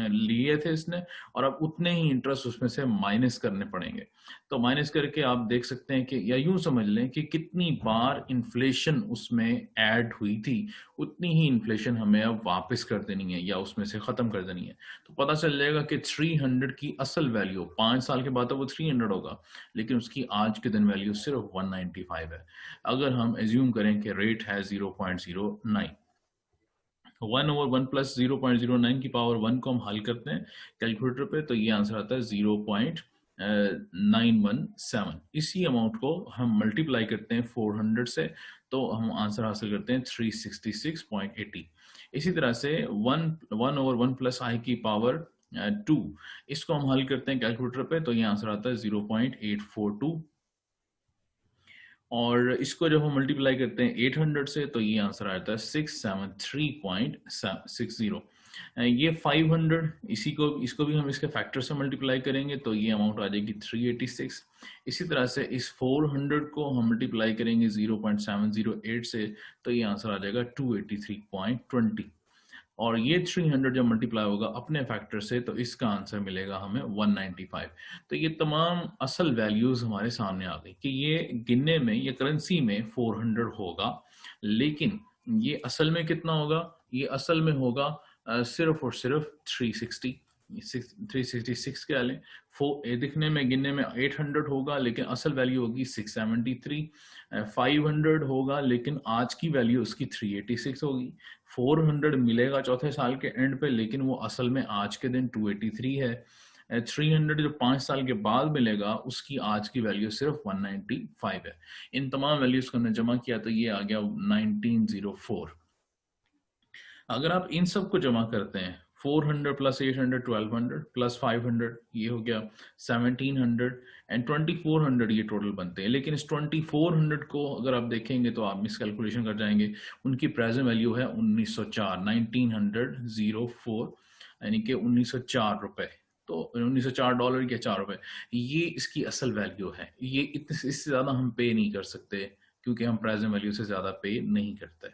लिए थे इसने, और अब उतने ही इंटरेस्ट उसमें से माइनस करने पड़ेंगे। तो माइनस करके आप देख सकते हैं कि, या यूं समझ लें कि कितनी बार इन्फ्लेशन उसमें ऐड हुई थी, उतनी ही इन्फ्लेशन हमें अब वापस कर देनी है या उसमें से खत्म कर देनी है। तो पता चल जाएगा कि 300 की असल वैल्यू 5 साल के बाद तो वो 300 होगा, लेकिन उसकी आज के दिन वैल्यू सिर्फ 195 है, अगर हम एज्यूम करें कि रेट है 0.09। 1/1 प्लस 0.09 की पावर 1 को हम हल करते हैं कैलकुलेटर पे, तो ये आंसर आता है 0.917। इसी अमाउंट को हम मल्टीप्लाई करते हैं 400 से, तो हम आंसर हासिल करते हैं 366.80। इसी तरह से 1/1 प्लस आई की पावर 2, इसको हम हल करते हैं कैलकुलेटर पे, तो ये आंसर आता है 0.842, और इसको जब हम मल्टीप्लाई करते हैं 800 से, तो ये आंसर आता है 673.60। ये 500, इसको भी हम इसके फैक्टर से मल्टीप्लाई करेंगे तो ये अमाउंट आ जाएगी 386। इसी तरह से इस 400 को हम मल्टीप्लाई करेंगे 0.708 से, तो ये आंसर आ जाएगा 283.20, और ये 300 जब मल्टीप्लाई होगा अपने फैक्टर से, तो इसका आंसर मिलेगा हमें 195। तो ये तमाम असल वैल्यूज हमारे सामने आ गई कि ये गिनने में, ये करेंसी में 400 होगा, लेकिन ये असल में कितना होगा, ये असल में होगा सिर्फ और सिर्फ 366 कह लें। दिखने में गिनने में 800 होगा, लेकिन असल वैल्यू होगी 673। 500 होगा, लेकिन आज की वैल्यू उसकी 386 होगी। 400 मिलेगा चौथे साल के एंड पे, लेकिन वो असल में आज के दिन 283 है। 300 जो 5 साल के बाद मिलेगा, उसकी आज की वैल्यू सिर्फ 195 है। इन तमाम वैल्यूज को हमने जमा किया तो ये आ गया 1904। अगर आप इन सब को जमा करते हैं, 400 प्लस 800 1200 प्लस 500 ये हो गया 1700 एंड 2400 ये टोटल बनते हैं। लेकिन इस 2400 को अगर आप देखेंगे तो आप मिस कैलकुलेशन कर जाएंगे, उनकी प्रेजेंट वैल्यू है 1904, 1904, यानी कि 1904 रुपए, तो 1904 डॉलर या 4 रुपए, ये इसकी असल वैल्यू है। ये इससे ज्यादा हम पे नहीं कर सकते, क्योंकि हम प्रेजेंट वैल्यू से ज्यादा पे नहीं करते।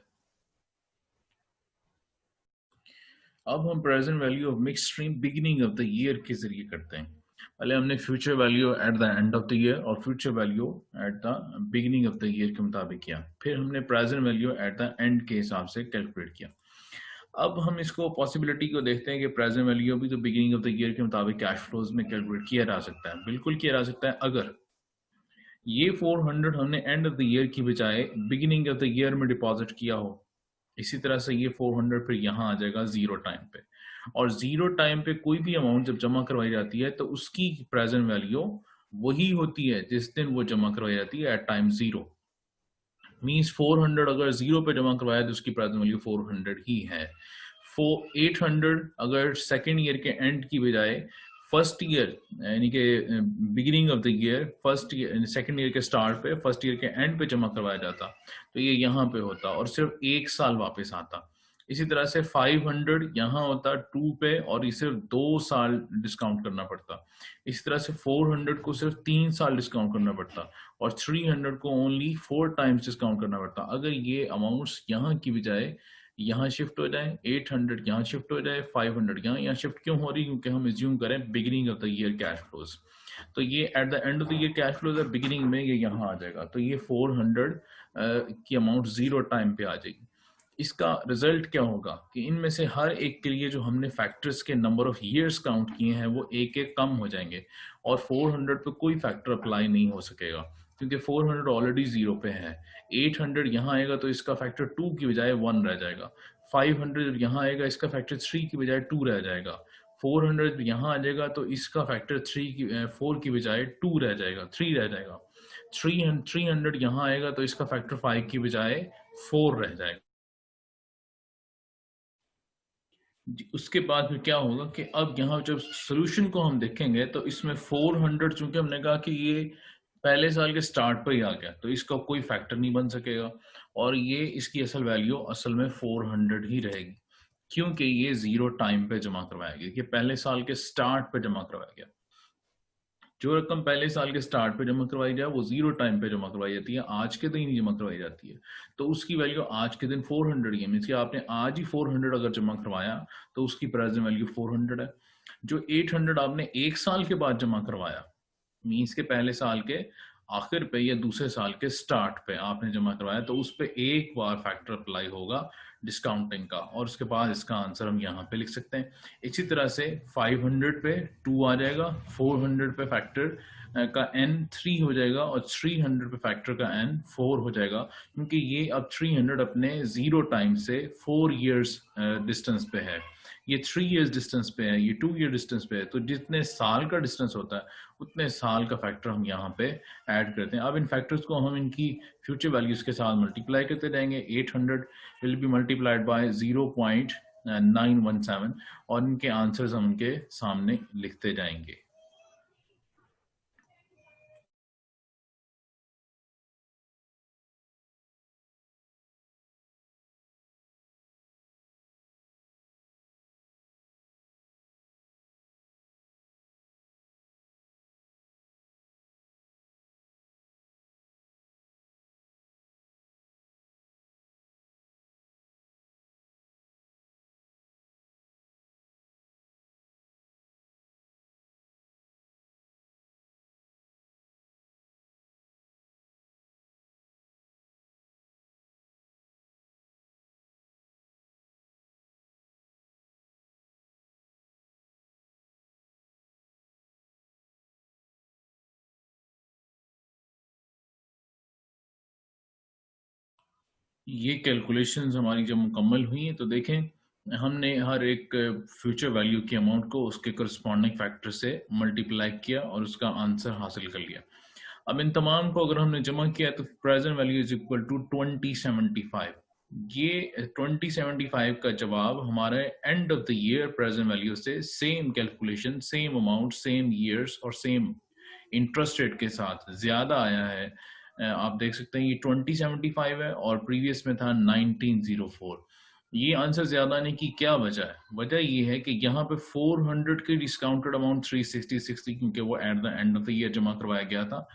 अब हम present value of mix stream beginning of the year के जरिए करते हैं। पहले हमने future value at the end of the year और future value at the beginning of the year के मुताबिक किया, फिर हमने present value at the end के हिसाब से कैलकुलेट किया। अब हम इसको पॉसिबिलिटी को देखते हैं कि प्रेजेंट वैल्यू भी तो बिगिनिंग ऑफ द ईयर के मुताबिक कैश फ्लोज में कैलकुलेट किया जा सकता है। बिल्कुल किया जा सकता है, अगर ये 400 हमने एंड ऑफ द ईयर की बजाय बिगिनिंग ऑफ द ईयर में डिपॉजिट किया हो। इसी तरह से ये 400 फिर यहाँ आ जाएगा जीरो टाइम पे, और जीरो टाइम पे कोई भी अमाउंट जब जमा करवाई जाती है तो उसकी प्रेजेंट वैल्यू वही होती है जिस दिन वो जमा करवाई जाती है एट टाइम जीरो। मीन्स 400 अगर जीरो पे जमा करवाया तो उसकी प्रेजेंट वैल्यू 400 ही है। 800 अगर सेकेंड ईयर के एंड की बजाय फर्स्ट ईयर यानी कि beginning of the year first year second year के स्टार्ट पे फर्स्ट ईयर के एंड पे जमा करवाया जाता तो ये यहाँ पे होता और सिर्फ एक साल वापस आता। इसी तरह से 500 यहाँ होता 2 पे और ये सिर्फ 2 साल डिस्काउंट करना पड़ता। इस तरह से 400 को सिर्फ 3 साल डिस्काउंट करना पड़ता और 300 को ओनली 4 टाइम्स डिस्काउंट करना पड़ता। अगर ये अमाउंट्स यहाँ की बजाय यहाँ शिफ्ट हो जाए, 800 यहाँ शिफ्ट हो जाए, 500 यहाँ शिफ्ट क्यों हो रही, क्योंकि हम एज्यूम करें beginning of the year cash flows. तो ये eight the end of the year cash flows है, बिगिनिंग में ये यहाँ आ जाएगा, तो ये 400 की अमाउंट जीरो टाइम पे आ जाएगी। इसका रिजल्ट क्या होगा कि इनमें से हर एक के लिए जो हमने फैक्टर्स के नंबर ऑफ ईयर्स काउंट किए हैं वो एक एक कम हो जाएंगे और 400 पे कोई फैक्टर अप्लाई नहीं हो सकेगा क्योंकि 400 ऑलरेडी जीरो पे है। 800 यहाँ आएगा तो इसका फैक्टर 2 की बजाय 1 रह जाएगा। 500 यहाँ आएगा इसका फैक्टर 3 की बजाय 2 रह जाएगा। 400 यहाँ आ जाएगा तो इसका फैक्टर 4 की बजाय 2 रह जाएगा, 3 रह जाएगा। 300 यहाँ आएगा तो इसका फैक्टर 5 की बजाय 4 रह जाएगा। उसके बाद फिर क्या होगा कि अब यहाँ जब सोल्यूशन को हम देखेंगे तो इसमें 400 चूंकि हमने कहा कि ये पहले साल के स्टार्ट पर ही आ गया तो इसका कोई फैक्टर नहीं बन सकेगा और ये इसकी असल वैल्यू असल में 400 ही रहेगी क्योंकि ये जीरो टाइम पे जमा करवाया गया, ये पहले साल के स्टार्ट पे जमा करवाया गया। जो रकम पहले साल के स्टार्ट पे जमा करवाई जाए वो जीरो टाइम पे जमा करवाई जाती है, आज के दिन ही जमा करवाई जाती है, तो उसकी वैल्यू आज के दिन 400 ही है। मीन्स कि आपने आज ही 400 अगर जमा करवाया तो उसकी प्रेजेंट वैल्यू 400 है। जो 800 आपने एक साल के बाद जमा करवाया, मीन्स के पहले साल के आखिर पे या दूसरे साल के स्टार्ट पे आपने जमा करवाया तो उस पर एक बार फैक्टर अप्लाई होगा डिस्काउंटिंग का और उसके बाद इसका आंसर हम यहाँ पे लिख सकते हैं। इसी तरह से 500 पे 2 आ जाएगा, 400 पे फैक्टर का n 3 हो जाएगा और 300 पे फैक्टर का n 4 हो जाएगा क्योंकि ये अब 300 अपने जीरो टाइम से 4 इयर्स डिस्टेंस पे है, ये 3 इयर्स डिस्टेंस पे है, ये 2 ईयर डिस्टेंस पे है। तो जितने साल का डिस्टेंस होता है उतने साल का फैक्टर हम यहाँ पे ऐड करते हैं। अब इन फैक्टर्स को हम इनकी फ्यूचर वैल्यूज के साथ मल्टीप्लाई करते जाएंगे। 800 विल बी मल्टीप्लाइड बाय 0.917 और इनके आंसर्स हम उनके सामने लिखते जाएंगे। ये कैलकुलेशंस हमारी जब मुकम्मल हुई हैं तो देखें हमने हर एक फ्यूचर वैल्यू की अमाउंट को उसके करस्पॉन्डिंग फैक्टर से मल्टीप्लाई किया और उसका आंसर हासिल कर लिया। अब इन तमाम को अगर हमने जमा किया तो present value is equal to 2075। ये 2075 का जवाब हमारे end of the year present value से same calculation, same amount, same years और सेम इंटरेस्ट रेट के साथ ज्यादा आया है। आप देख सकते हैं ये 2075 है और प्रीवियस में था 1904। ये आंसर ज्यादा आने की क्या वजह है? वजह ये है कि यहाँ पे 400 की डिस्काउंटेड अमाउंट 366 थी क्योंकि वो eight the end of the year जमा करवाया गया था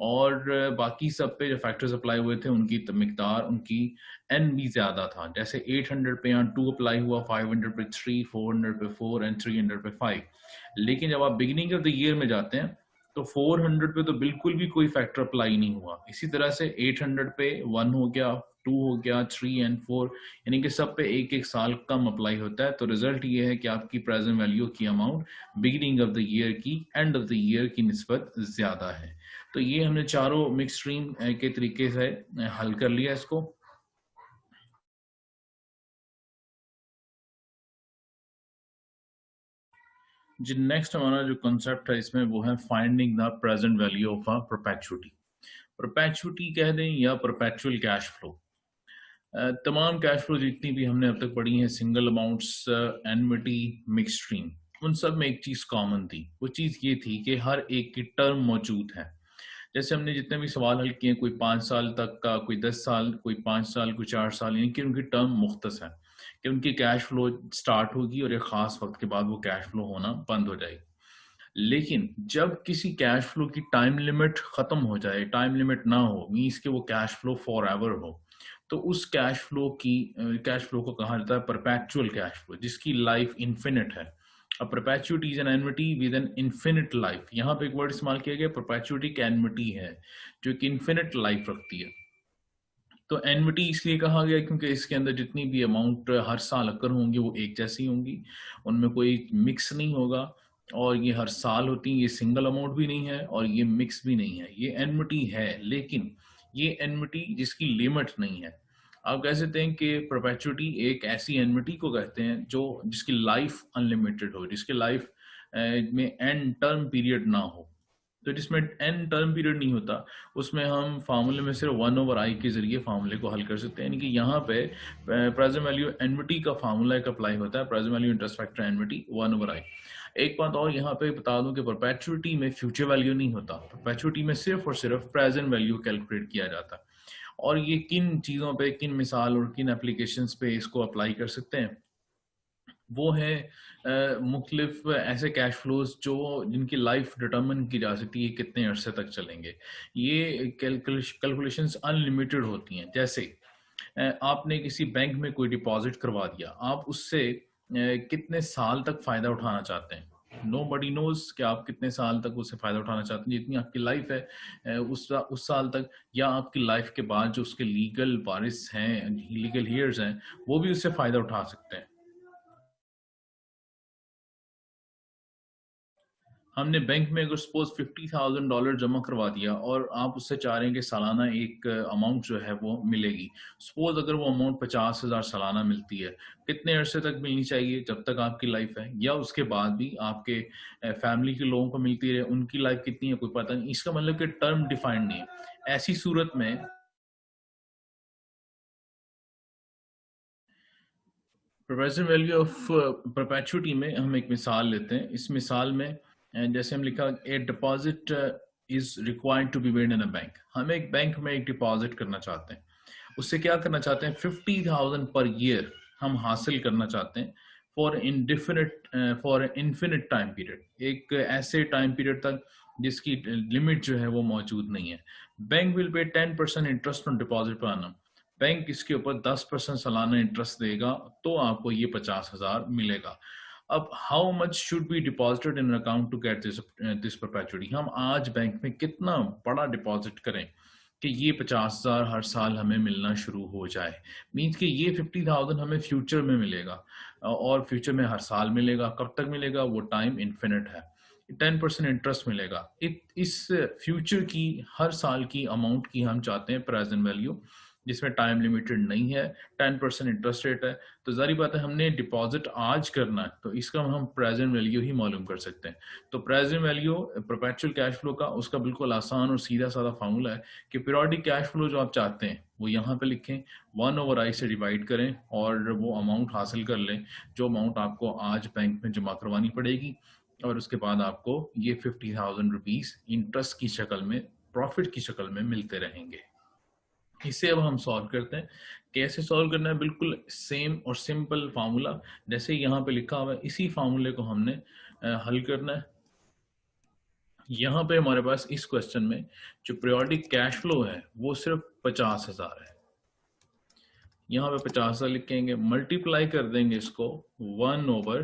और बाकी सब पे जो फैक्टर्स अप्लाई हुए थे उनकी मिकदार, उनकी एन भी ज्यादा था। जैसे 800 पे यहाँ 2 अप्लाई हुआ, 500 पे 3, 400 पे 4 एंड 300 पे 5। लेकिन जब आप बिगिनिंग ऑफ द ईयर में जाते हैं तो 400 पे तो बिल्कुल भी कोई फैक्टर अप्लाई नहीं हुआ। इसी तरह से 800 पे 1 हो गया, 2 हो गया, 3 एंड 4, यानी कि सब पे एक एक साल कम अप्लाई होता है। तो रिजल्ट ये है कि आपकी प्रेजेंट वैल्यू की amount beginning of the year की एंड ऑफ द ईयर की निस्बत ज्यादा है। तो ये हमने चारों मिक्स स्ट्रीम के तरीके से हल कर लिया इसको। जी नेक्स्ट हमारा जो कॉन्सेप्ट है इसमें वो है finding the present value of a perpetuity. Perpetuity कह दें या परपेचुअल कैश फ्लो, तमाम कैश फ्लो जितनी भी हमने अब तक पढ़ी हैं, single amounts, annuity, mix stream, उन सब में एक चीज कॉमन थी। वो चीज ये थी कि हर एक की टर्म मौजूद है। जैसे हमने जितने भी सवाल हल किए, कोई 5 साल तक का, कोई 10 साल, कोई 5 साल, कोई 4 साल, यानी कि उनकी टर्म मुख्तस है कि उनकी कैश फ्लो स्टार्ट होगी और एक खास वक्त के बाद वो कैश फ्लो होना बंद हो जाएगी। लेकिन जब किसी कैश फ्लो की टाइम लिमिट खत्म हो जाए, टाइम लिमिट ना हो, मीन्स कि वो कैश फ्लो फॉर एवर हो, तो उस कैश फ्लो को कहा जाता है परपेचुअल कैश फ्लो, जिसकी लाइफ इन्फिनिट है। अब perpetuity is an एनविटी with an infinite life. यहाँ पे एक वर्ड इस्तेमाल किया गया, परपेचुइटी एक एनविटी है जो एक इन्फिनिट लाइफ रखती है। तो एनविटी इसलिए कहा गया क्योंकि इसके अंदर जितनी भी अमाउंट हर साल अकर होंगी वो एक जैसी होंगी, उनमें कोई मिक्स नहीं होगा, और ये हर साल होती है। ये सिंगल अमाउंट भी नहीं है और ये मिक्स भी नहीं है, ये एनविटी है, लेकिन ये एनविटी जिसकी लिमिट नहीं है। आप कह सकते हैं कि परपेचुइटी एक ऐसी एनविटी को कहते हैं जो जिसकी लाइफ अनलिमिटेड हो, जिसकी लाइफ में एंड टर्म पीरियड ना हो। तो जिसमें एन टर्म पीरियड नहीं होता उसमें हम फार्मूले में सिर्फ 1/i के जरिए फार्मूले को हल कर सकते हैं। यानी कि यहाँ पे प्रेजेंट वैल्यू एनविटी का फार्मूला एक अप्लाई होता है, present value interest factor एनविटी 1/i। एक बात और यहाँ पे बता दूं कि परपेचुइटी में फ्यूचर वैल्यू नहीं होता, परपेचुइटी में सिर्फ और सिर्फ प्रेजेंट वैल्यू कैलकुलेट किया जाता है। और ये किन चीज़ों पे, किन मिसाल और किन एप्लीकेशंस पे इसको अप्लाई कर सकते हैं, वो है मुख्तलिफ ऐसे कैश फ्लोज जो जिनकी लाइफ डिटर्मिन की जा सकती है कितने अरसे तक चलेंगे। ये कैलकुलेशंस अनलिमिटेड होती हैं। जैसे आपने किसी बैंक में कोई डिपॉजिट करवा दिया, आप उससे कितने साल तक फायदा उठाना चाहते हैं, नो बडी नोज कि आप कितने साल तक उससे फायदा उठाना चाहते हैं। जितनी आपकी लाइफ है उस साल तक, या आपकी लाइफ के बाद जो उसके लीगल वारिस हैं, लीगल हियर्स हैं, वो भी उससे फायदा उठा सकते हैं। हमने बैंक में अगर सपोज $50,000 जमा करवा दिया और आप उससे चाह रहे हैं कि सालाना एक अमाउंट जो है वो मिलेगी। सपोज अगर वो अमाउंट 50,000 सालाना मिलती है, कितने अरसे तक मिलनी चाहिए? जब तक आपकी लाइफ है, या उसके बाद भी आपके फैमिली के लोगों को मिलती रहे, उनकी लाइफ कितनी है कोई पता नहीं। इसका मतलब कि टर्म डिफाइंड नहीं है। ऐसी सूरत में प्रेजेंट वैल्यू ऑफ परपेचुइटी में हम एक मिसाल लेते हैं। इस मिसाल में जैसे हम लिखा, a deposit is required to be made in a bank. हम एक बैंक में एक डिपॉजिट करना चाहते हैं, उससे क्या करना चाहते हैं, 50,000 पर ईयर हम हासिल करना चाहते हैं फॉर इन्फिनिट टाइम पीरियड, एक ऐसे टाइम पीरियड तक जिसकी लिमिट जो है वो मौजूद नहीं है। Bank will pay 10% interest on deposit पर आना। बैंक इसके ऊपर 10% सालाना इंटरेस्ट देगा, तो आपको ये 50,000 मिलेगा। अब how much should be deposited in account to get this perpetuity. हम आज बैंक में कितना बड़ा डिपॉजिट करें कि ये 50,000 हर साल हमें मिलना शुरू हो जाए। मीन्स कि ये 50,000 हमें फ्यूचर में मिलेगा, और फ्यूचर में हर साल मिलेगा। कब तक मिलेगा? वो टाइम इन्फिनिट है। 10% इंटरेस्ट मिलेगा। इस फ्यूचर की हर साल की अमाउंट की हम चाहते हैं प्रेजेंट वैल्यू, जिसमें टाइम लिमिटेड नहीं है, 10% इंटरेस्ट रेट है। तो जारी बात है, हमने डिपॉजिट आज करना है, तो इसका हम प्रेजेंट वैल्यू ही मालूम कर सकते हैं। तो present value perpetual cash flow का उसका बिल्कुल आसान और सीधा साधा फार्मूला है कि पीरियोडिक कैश फ्लो जो आप चाहते हैं वो यहाँ पे लिखें, 1/i से डिवाइड करें और वो अमाउंट हासिल कर लें जो अमाउंट आपको आज बैंक में जमा करवानी पड़ेगी, और उसके बाद आपको ये 50,000 रुपीज इंटरेस्ट की शक्ल में, प्रॉफिट की शक्ल में मिलते रहेंगे। इसे अब हम सॉल्व करते हैं। कैसे सॉल्व करना है? बिल्कुल सेम और सिंपल फार्मूला जैसे यहाँ पे लिखा हुआ है, इसी फार्मूले को हमने हल करना है। यहाँ पे हमारे पास इस क्वेश्चन में जो पीरियोडिक कैश फ्लो है वो सिर्फ 50,000 है। यहाँ पे 50,000 लिखेंगे, मल्टीप्लाई कर देंगे इसको 1/i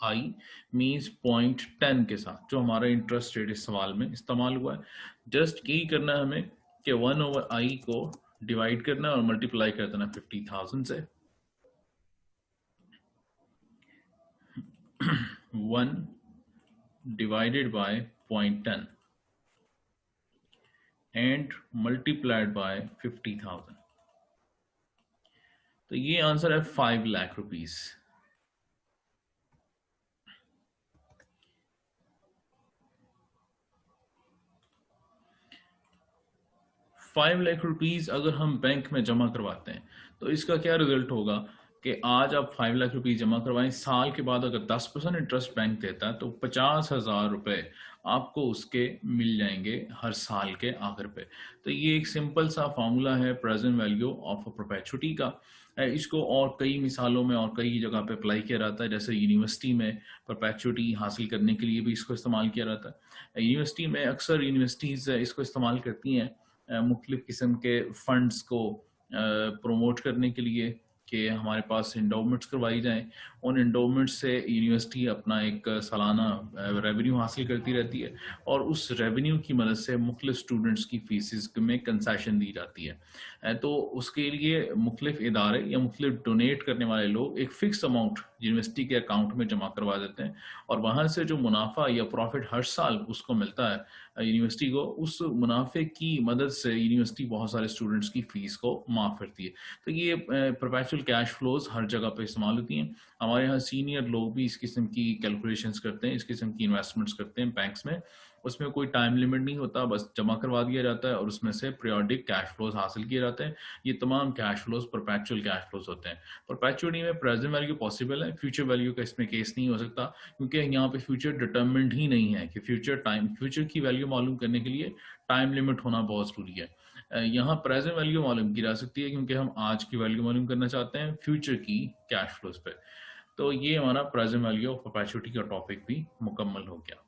आई मीन्स 0.10 के साथ, जो हमारा इंटरेस्ट रेट इस सवाल में इस्तेमाल हुआ है। जस्ट यही करना है हमें कि 1/i को डिवाइड करना है और मल्टीप्लाई कर देना 50,000 से। 1 divided by 0.10 and multiplied by 50,000, तो ये आंसर है 5 लाख रुपीस। ₹5 लाख अगर हम बैंक में जमा करवाते हैं तो इसका क्या रिजल्ट होगा कि आज आप 5 लाख रुपए जमा करवाएं, साल के बाद अगर 10% इंटरेस्ट बैंक देता है तो 50,000 रुपए आपको उसके मिल जाएंगे हर साल के आखिर पे। तो ये एक सिंपल सा फार्मूला है प्रेजेंट वैल्यू ऑफ परपेचुइटी का। इसको और कई मिसालों में और कई जगह पे अप्लाई किया जाता है, जैसे यूनिवर्सिटी में परपेचुइटी हासिल करने के लिए भी इसको इस्तेमाल किया जाता है। यूनिवर्सिटी में अक्सर यूनिवर्सिटीज़ इसको इस्तेमाल करती हैं मुख्तलिफ किस्म के फंड्स को प्रमोट करने के लिए कि हमारे पास इंडोमेंट्स करवाई जाएं। उन इंडोमेंट्स से यूनिवर्सिटी अपना एक सालाना रेवेन्यू हासिल करती रहती है और उस रेवेन्यू की मदद से मुख्तलिफ स्टूडेंट्स की फीसिस में कंसेशन दी जाती है। तो उसके लिए मुख्तलिफ इदारे या मुख्तलिफ डोनेट करने वाले लोग एक फ़िक्स अमाउंट यूनिवर्सिटी के अकाउंट में जमा करवा देते हैं और वहाँ से जो मुनाफा या प्रॉफिट हर साल उसको मिलता है यूनिवर्सिटी को, उस मुनाफे की मदद से यूनिवर्सिटी बहुत सारे स्टूडेंट्स की फ़ीस को माफ़ करती है। तो ये परपेचुअल कैश फ्लोज हर जगह पे इस्तेमाल होती हैं। हमारे यहाँ सीनियर लोग भी इस किस्म की कैलकुलेशंस करते हैं, इस किस्म की इन्वेस्टमेंट्स करते हैं बैंक्स में। उसमें कोई टाइम लिमिट नहीं होता, बस जमा करवा दिया जाता है और उसमें से पीरियोडिक कैश फ्लोज हासिल किए जाते हैं। ये तमाम cash flows perpetual cash flows होते हैं। परपेचुअली में प्रेजेंट वैल्यू पॉसिबल है, फ्यूचर वैल्यू का इसमें केस नहीं हो सकता, क्योंकि यहाँ पे फ्यूचर डिटर्मिन्ड ही नहीं है कि फ्यूचर की वैल्यू मालूम करने के लिए टाइम लिमिट होना बहुत जरूरी है। यहाँ प्रेजेंट वैल्यू मालूम की जा सकती है क्योंकि हम आज की वैल्यू मालूम करना चाहते हैं फ्यूचर की कैश फ्लोज पे। तो ये हमारा प्रेजेंट वैल्यू ऑफ परपेचुइटी का टॉपिक भी मुकम्मल हो गया।